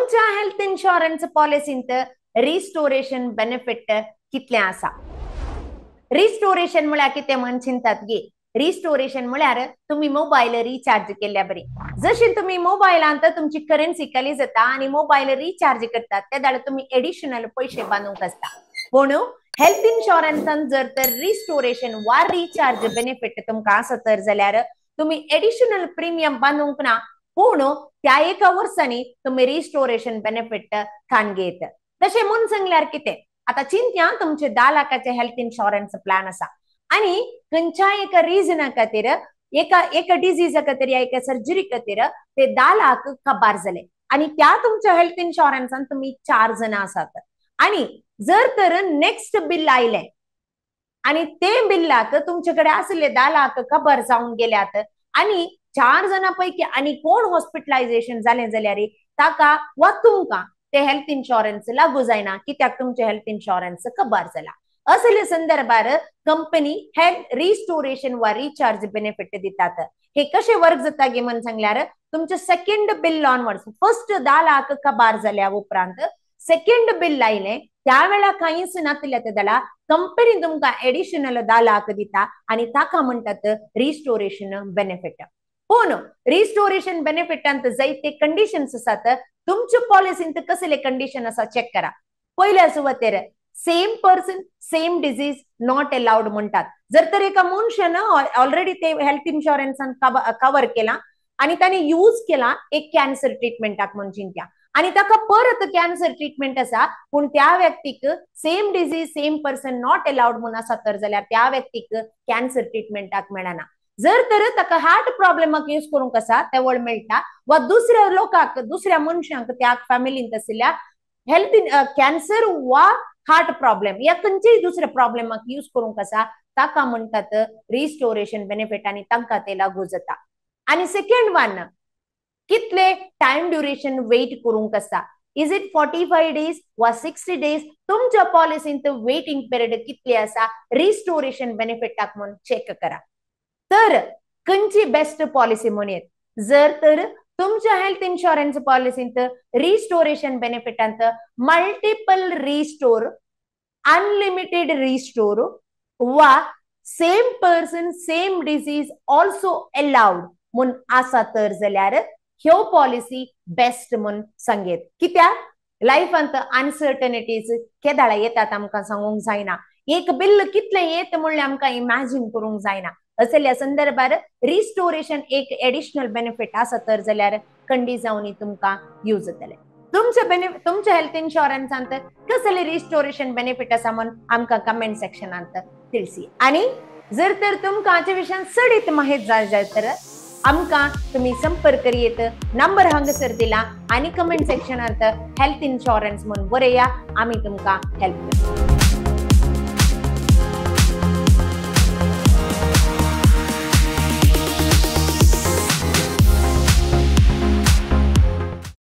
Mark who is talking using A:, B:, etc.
A: तुमच्या health insurance पॉलिसींत restoration benefit कितले आसा? रिस्टोरेशन म्हळ्यार कितें म्हण चिंतात गे. रिस्टोरेशन म्हळ्यार तुम्ही मोबाईल रिचार्ज केल्या बरी. जशी तुम्ही मोबायलांत तुमची करन्सी खाली जाता आणि मोबाईल रिचार्ज करतात त्या दाळ तुम्ही एडिशनल पैसे बांदूंक आसता. पूण हेल्थ इन्शुरन्सान जर तर रिस्टोरेशन वा रिचार्ज बेनिफिट तुमकां आसा तर जाल्यार तुम्ही एडिशनल प्रीमियम बांदूंक ना, पूण त्या एका वर्सांनी तुम्ही रिस्टोरेशन बेनिफिट खान घेत. तशें म्हूण सांगल्यार कितें, आता चिंत्या तुमचे 10 लाखाचे हेल्थ इन्शुरन्स प्लॅन आसा आणि खंयच्याय एका रिझना खातीर एका डिजीजा खातीर या एका सर्जरी खातीर ते 10 लाख काबार झाले आणि त्या तुमच्या हेल्थ इन्शुरन्सान तुम्ही 4 जण आसात आणि जर तर नेक्स्ट बिल आयले आणि ते बिल्लाक तुमच्याकडे असले 10 लाख काबार जाऊन गेल्यात आणि 4 जणांपैकी आणि कोण हॉस्पिटलायझेशन झाले जाल्यार ताका वा तुमका ते हेल्थ इन्शुरन्स लागू जायना, कित्याक तुमचे हेल्थ इन्शुरन्स काबार जाला. असले संदर्भार कंपनी हेल्थ रिस्टोरेशन वा रिचार्ज बेनिफिट दितात. हे कसे वर्क जाता गे म्हण सांगल्यार तुमचे second bill onwards, first 10 lakh काबार झाल्या उपरांत सेकंड बिल आयले त्यावेळा काहीच नातल्या त्याला कंपनी तुमका एडिशनल 10 लाख दिता आणि ताका म्हणतात रिस्टोरेशन बेनिफिट. पण रिस्टोरेशन बेनिफिटांत जायते कंडिशन्स आसात. तुमच्या पॉलिसींत कसले कंडिशन आसा चेक करा. पहिल्या सुवातेर same person same disease not allowed म्हणतात. जर तर एका मनशानं ऑलरेडी ते हेल्थ इन्शुरन्सान कव्हर केला आणि त्याने यूज केला एक कॅन्सर ट्रीटमेंटाक म्हण चिंत्या आणि ताका परत कॅन्सर ट्रीटमेंट आसा पण त्या व्यक्तीक same disease same person not allowed म्हणून आसा तर जाल्यार त्या व्यक्तीक कॅन्सर ट्रीटमेंटाक मेळना. जर तर ताका हार्ट प्रॉब्लेमाक यूज करूंक आसा ते वळ मेळटा वा दुसऱ्या लोकांक दुसऱ्या मनशांक त्या फॅमिलींत आसलेल्या हेल्थ कॅन्सर वा हार्ट प्रॉब्लेम या खंयच्याय दुसऱ्या प्रॉब्लेमाक यूज करूंक आसा ताका म्हणतात रिस्टोरेशन बेनिफिट आणि तांकां ते लागू जाता. आणि सेकंड वन, कितले टाइम ड्युरेशन वेट करूंक आसा. इज इट 45 डेज वा 60 डेज. तुमच्या पॉलिसींत वेटिंग पिरियड कितले आसा रिस्टोरेशन बेनिफिटाक म्हणून चेक करा. तर खंयची बेस्ट पॉलिसी म्हणून जर तर तुमच्या हेल्थ इन्शुरन्स पॉलिसींत रिस्टोरेशन बेनिफिटांत मल्टिपल रिस्टोर, अनलिमिटेड रिस्टोर वा same person same disease also allowed म्हणून आसा तर जाल्यार ह्यो पॉलिसी बेस्ट म्हणून सांगेत. कित्याक लायफांत अनसर्टनिटीज केदाळा येतात आमकां सांगूंक जायना. एक बिल कितले येत म्हणल्यार आमकां इमॅजिन करूंक जायना. असल्या संदर्भात रिस्टोरेशन एक एडिशनल बेनिफिट आसा तर जाल्यार खंडी जावन तुमकां यूज जातले. तुमच्या हेल्थ इन्शुरन्सांत कसले रिस्टोरेशन बेनिफिट आसा म्हण आमकां कमेंट सेक्शनांत तिळसी. आणि जर तर तुमकां हाचे विशयान चडीत माहिती जाय तर आमकां तुम्ही संपर्क करियेत. नंबर हांगासर दिला आणि कमेंट सेक्शनांत हेल्थ इन्शुरन्स म्हणून बरया, आम्ही तुमकां हेल्प करता.